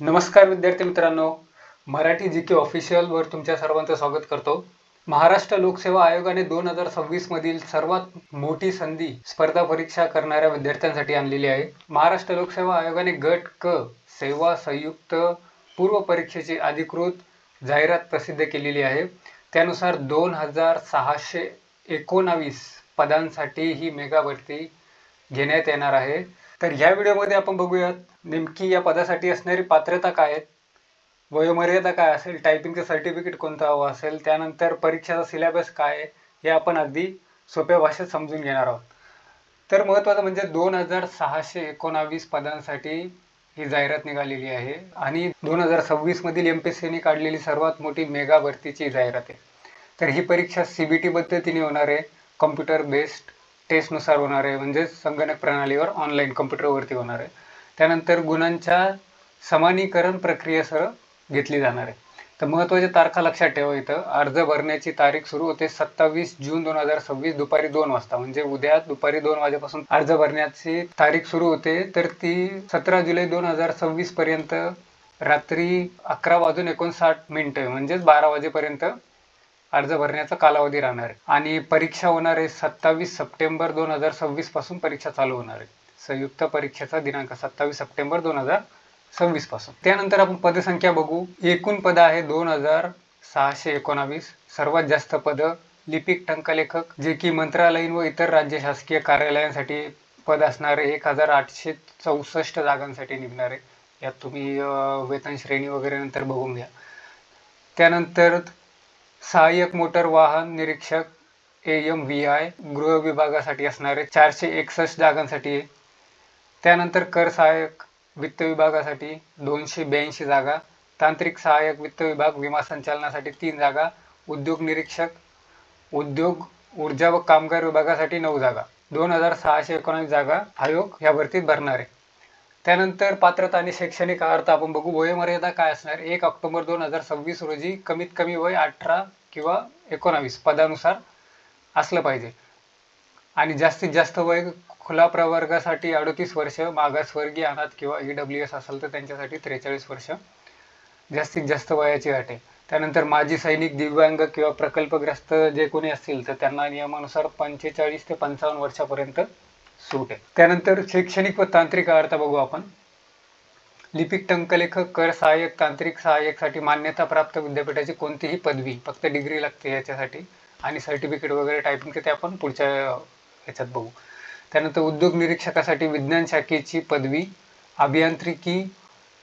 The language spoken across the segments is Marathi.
नमस्कार विद्यार्थी मित्रांनो, मराठी जीके ऑफिशियल वर तुमच्या सर्वांचं स्वागत करतो। महाराष्ट्र लोकसेवा आयोगाने 2026 मधील सर्वात मोठी संधी स्पर्धा परीक्षा करणाऱ्या विद्यार्थ्यांसाठी आणलेली आहे। महाराष्ट्र लोकसेवा आयोगाने गट क सेवा संयुक्त पूर्व परीक्षेची अधिकृत जाहिरात प्रसिद्ध केलेली आहे। त्यानुसार 2619 पदांसाठी ही मेगा भरती घेण्यात येणार आहे। तर ह्या व्हिडिओमध्ये आपण बघूयात नेमकी या पदासाठी असणारी पात्रता काय आहे, वयोमर्यादा काय असेल, टायपिंगचं सर्टिफिकेट कोणतं हवं असेल, त्यानंतर परीक्षेचा सिलेबस काय आहे हे आपण अगदी सोप्या भाषेत समजून घेणार आहोत। तर महत्त्वाचं म्हणजे 2619 पदांसाठी ही जाहिरात निघालेली आहे आणि 2026 मधील MPSCने काढलेली सर्वात मोठी मेगा भरतीची जाहिरात आहे। तर ही परीक्षा CBT पद्धतीने होणार आहे, कॉम्प्युटर बेस्ड टेस्टनुसार होणार आहे, म्हणजे संगणक प्रणालीवर ऑनलाईन कॉम्प्युटरवरती होणार आहे। त्यानंतर गुणांच्या समानीकरण प्रक्रियेसह घेतली जाणार आहे। तर महत्त्वाच्या तारखा लक्षात ठेवा। इथं अर्ज भरण्याची तारीख सुरू होते 27 जून 2026 दुपारी 2 वाजता, म्हणजे उद्या दुपारी 2 वाजेपासून अर्ज भरण्याची तारीख सुरू होते। तर ती 17 जुलै 2026 पर्यंत रात्री 11:59 म्हणजेच 12 वाजेपर्यंत अर्ज भरण्याचा कालावधी राहणार आहे आणि परीक्षा होणार आहे 27 सप्टेंबर 2026 पासून परीक्षा चालू होणार आहे। संयुक्त परीक्षेचा दिनांक 27 सप्टेंबर 2026 पासून। त्यानंतर आपण पदसंख्या बघू। एकूण पद आहे 2619। सर्वात जास्त पद लिपिक टंकलेखक, जे की मंत्रालयीन व इतर राज्य शासकीय कार्यालयांसाठी पद असणार आहे 1864 जागांसाठी निघणार आहे। यात तुम्ही वेतन श्रेणी वगैरे नंतर बघून घ्या। त्यानंतर सहाय्यक मोटर वाहन निरीक्षक AMVI गृह विभागासाठी असणारे 461 जागांसाठी आहे। त्यानंतर कर सहाय्यक वित्त विभागासाठी 282 जागा, तांत्रिक सहाय्यक वित्त विभाग विमा संचालनासाठी 3 जागा, उद्योग निरीक्षक उद्योग ऊर्जा व कामगार विभागासाठी 9 जागा, 2619 जागा आयोग या भरतीत भरणार आहे। त्यानंतर पात्रता आणि शैक्षणिक अर्हता आपण बघू। वयोमर्यादा काय असणार, 1 ऑक्टोबर 2026 रोजी कमीत कमी वय 18 किंवा 19 पदानुसार असलं पाहिजे आणि जास्तीत जास्त वय खुला प्रवर्गासाठी 38 वर्ष, मागासवर्गीय अनाथ किंवा EWS असेल तर त्यांच्यासाठी 43 वर्ष जास्तीत जास्त वयाची अट आहे। त्यानंतर माजी सैनिक, दिव्यांग किंवा प्रकल्पग्रस्त जे कोणी असतील तर त्यांना नियमानुसार 45 ते 55 वर्षापर्यंत सूट आहे। त्यानंतर शैक्षणिक व तांत्रिक अर्हता बघू आपण। लिपिक टंकलेखक, कर सहाय्यक, तांत्रिक सहाय्यकसाठी मान्यता प्राप्त विद्यापीठाची कोणतीही पदवी, फक्त डिग्री लागते याच्यासाठी, आणि सर्टिफिकेट वगैरे टायपिंगचे ते आपण पुढच्या ह्याच्यात बघू। त्यानंतर उद्योग निरीक्षकासाठी विज्ञान शाखेची पदवी, अभियांत्रिकी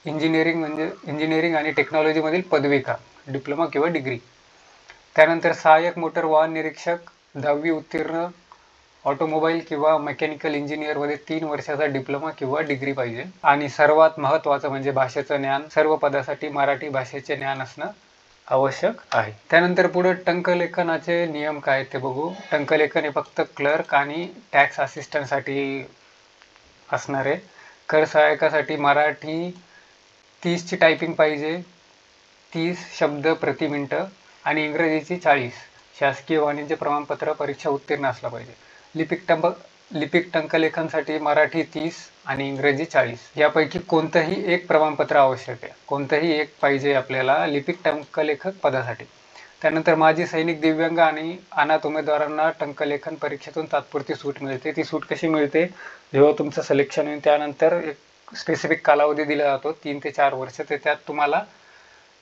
इंजिनिअरिंग आणि टेक्नॉलॉजीमधील पदविका, डिप्लोमा किंवा डिग्री। त्यानंतर सहाय्यक मोटर वाहन निरीक्षक 10वी उत्तीर्ण, ऑटोमोबाईल किंवा मेकॅनिकल इंजिनिअरमध्ये 3 वर्षाचा डिप्लोमा किंवा डिग्री पाहिजे। आणि सर्वात महत्त्वाचं म्हणजे भाषेचं ज्ञान, सर्व पदासाठी मराठी भाषेचे ज्ञान असणं आवश्यक आहे। त्यानंतर पुढे टंकलेखनाचे नियम काय ते बघू। टंकलेखन हे फक्त क्लर्क आणि टॅक्स असिस्टंटसाठी असणार आहे। कर सहाय्यकासाठी मराठी 30 ची टायपिंग पाहिजे, 30 शब्द प्रति मिनिट, आणि इंग्रजीची 40, शासकीय वाणिज्य प्रमाणपत्र परीक्षा उत्तीर्ण असला पाहिजे। लिपिक टंकलेखनसाठी मराठी 30 आणि इंग्रजी 40 यापैकी कोणतंही एक प्रमाणपत्र आवश्यक आहे, कोणतंही एक पाहिजे आपल्याला लिपिक टंकलेखक पदासाठी। त्यानंतर माजी सैनिक, दिव्यांग आणि अनाथ उमेदवारांना टंकलेखन परीक्षेतून तात्पुरती सूट मिळते। ती सूट कशी मिळते, जेव्हा तुमचं सिलेक्शन होईल त्यानंतर एक स्पेसिफिक कालावधी दिला जातो 3 ते 4 वर्ष, ते त्यात तुम्हाला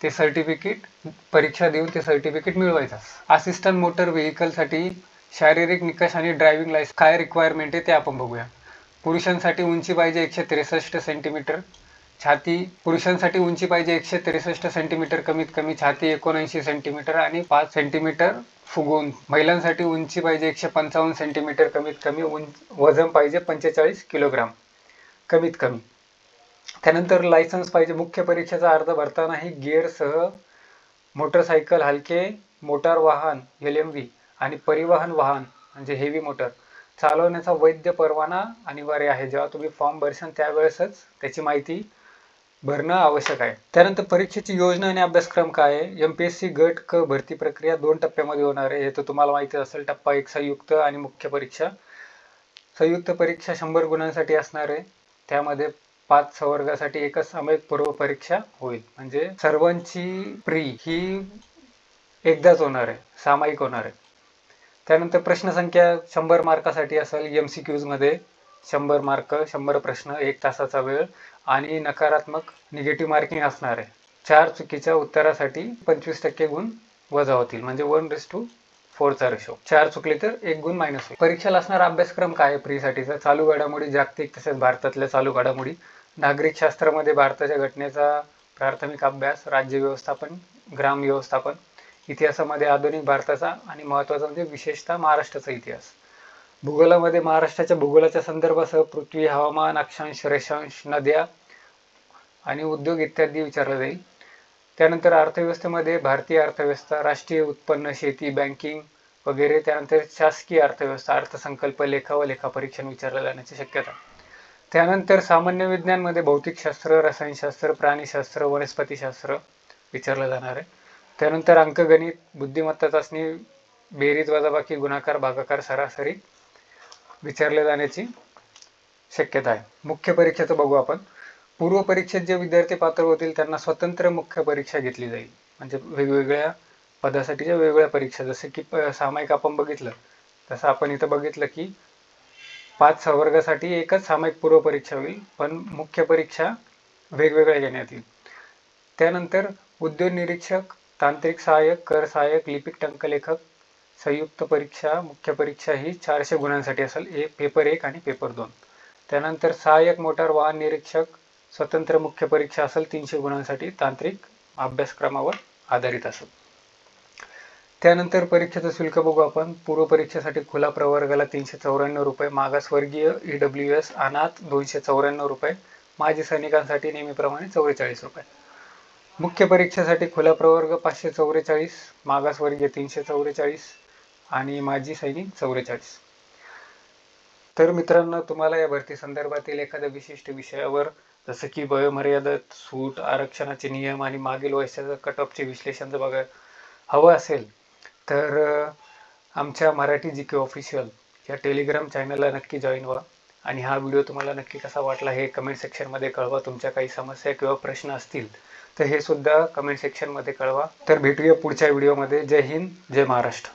ते सर्टिफिकेट परीक्षा देऊन ते सर्टिफिकेट मिळवायचं। असिस्टंट मोटर व्हेकलसाठी शारीरिक निकष आणि ड्रायव्हिंग लायसन्स काय रिक्वायरमेंट आहे ते आपण बघूया। पुरुषांसाठी उंची पाहिजे 163 सेंटीमीटर, पुरुषांसाठी उंची पाहिजे 163 सेंटीमीटर कमीत कमी, छाती 79 सेंटीमीटर आणि 5 सेंटीमीटर फुगवून। महिलांसाठी उंची पाहिजे 155 सेंटीमीटर कमीत कमी, वजन पाहिजे 45 किलोग्राम कमीत कमी। त्यानंतर लायसन्स पाहिजे। मुख्य परीक्षेचा अर्ज भरतानाही गिअरसह मोटरसायकल, हलके मोटार वाहन LMV आणि परिवहन वाहन म्हणजे हेवी मोटर चालवण्याचा वैध परवाना अनिवार्य आहे। जेव्हा तुम्ही फॉर्म भरशाल त्यावेळेसच त्याची माहिती भरणं आवश्यक आहे। त्यानंतर परीक्षेची योजना आणि अभ्यासक्रम काय आहे। MPSC गट क भरती प्रक्रिया 2 टप्प्यामध्ये होणार आहे, हे तर तुम्हाला माहिती असेल। टप्पा 1 संयुक्त आणि मुख्य परीक्षा। संयुक्त परीक्षा 100 गुणांसाठी असणार आहे, त्यामध्ये 5 संवर्गासाठी एकच सामायिक पूर्व परीक्षा होईल. म्हणजे सर्वांची प्री ही एकदाच होणार आहे, सामायिक होणार आहे. त्यानंतर प्रश्न संख्या 100 मार्कासाठी असेल. MCQs मध्ये 100 मार्क, 100 प्रश्न, 1 तासाचा वेळ आणि नकारात्मक निगेटिव्ह मार्किंग असणार आहे. 4 चुकीच्या उत्तरासाठी 25% गुण वजा होतील, म्हणजे 1:4 चा रेशो. 4 चुकले तर 1 गुण मायनस होईल. परीक्षेला असणारा अभ्यासक्रम काय आहे प्रीसाठीचा? चालू घडामोडी, जागतिक तसेच भारतातल्या चालू घडामोडी, नागरिक शास्त्रामध्ये भारताच्या घटनेचा प्राथमिक अभ्यास, राज्य व्यवस्थापन, ग्राम व्यवस्थापन, इतिहासामध्ये आधुनिक भारताचा आणि महत्त्वाचा म्हणजे विशेषतः महाराष्ट्राचा इतिहास. भूगोलामध्ये महाराष्ट्राच्या भूगोलाच्या संदर्भासह पृथ्वी, हवामान, अक्षांश, रेषांश, नद्या आणि उद्योग इत्यादी विचारलं जाईल. त्यानंतर अर्थव्यवस्थेमध्ये भारतीय अर्थव्यवस्था, राष्ट्रीय उत्पन्न, शेती, बँकिंग वगैरे. त्यानंतर शासकीय अर्थव्यवस्था, अर्थसंकल्प, लेखा व लेखापरीक्षण विचारलं जाण्याची शक्यता. त्यानंतर सामान्य विज्ञानमध्ये भौतिकशास्त्र, रसायनशास्त्र, प्राणीशास्त्र, वनस्पतीशास्त्र विचारलं जाणार आहे. त्यानंतर अंकगणित, बुद्धिमत्ता चाचणी, बेरीज, वजाबाकी, गुणाकार, भागाकार, सरासरी विचारले जाण्याची शक्यता आहे. मुख्य परीक्षेचं बघू आपण. पूर्व परीक्षेत जे विद्यार्थी पात्र होतील त्यांना स्वतंत्र मुख्य परीक्षा घेतली जाईल. म्हणजे वेगवेगळ्या पदासाठीच्या वेगवेगळ्या परीक्षा. जसं की सामायिक आपण बघितलं, तसं आपण इथं बघितलं की 5 संवर्गासाठी एकच सामायिक पूर्व परीक्षा होईल, पण मुख्य परीक्षा वेगवेगळ्या घेण्यात येईल. त्यानंतर उद्योग निरीक्षक, तांत्रिक सहाय्यक, कर सहाय्यक, लिपिक, टंकलेखक संयुक्त परीक्षा, मुख्य परीक्षा ही 400 गुणांसाठी असेल, पेपर 1 आणि पेपर 2. त्यानंतर सहाय्यक मोटार वाहन निरीक्षक स्वतंत्र मुख्य परीक्षा असेल 300 गुणांसाठी, तांत्रिक अभ्यासक्रमावर आधारित असेल. त्यानंतर परीक्षेचं शुल्क बघू आपण. पूर्व परीक्षेसाठी खुला प्रवर्गाला 394 रुपये, मागासवर्गीय, EWS, अनाथ 294 रुपये, माजी सैनिकांसाठी नेहमीप्रमाणे 44 रुपये. मुख्य परीक्षेसाठी खुला प्रवर्ग 544, मागासवर्गीय 344 आणि माजी सैनिक 44. तर मित्रांनो, तुम्हाला या भरती संदर्भातील एखाद्या विशिष्ट विषयावर जसं की वयोमर्यादित, सूट, आरक्षणाचे नियम आणि मागील वर्षाचं कट ऑफचे विश्लेषण जर बघा हवं असेल तर आमच्या मराठी GK ऑफिशियल या टेलिग्राम चॅनलला नक्की जॉईन व्हा. आणि हा व्हिडिओ तुम्हाला नक्की कसा वाटला हे कमेंट सेक्शनमध्ये कळवा. तुमच्या काही समस्या किंवा प्रश्न असतील तर हे सुद्धा कमेंट सेक्शनमध्ये कळवा. तर भेटूया पुढच्या व्हिडिओमध्ये. जय हिंद, जय महाराष्ट्र.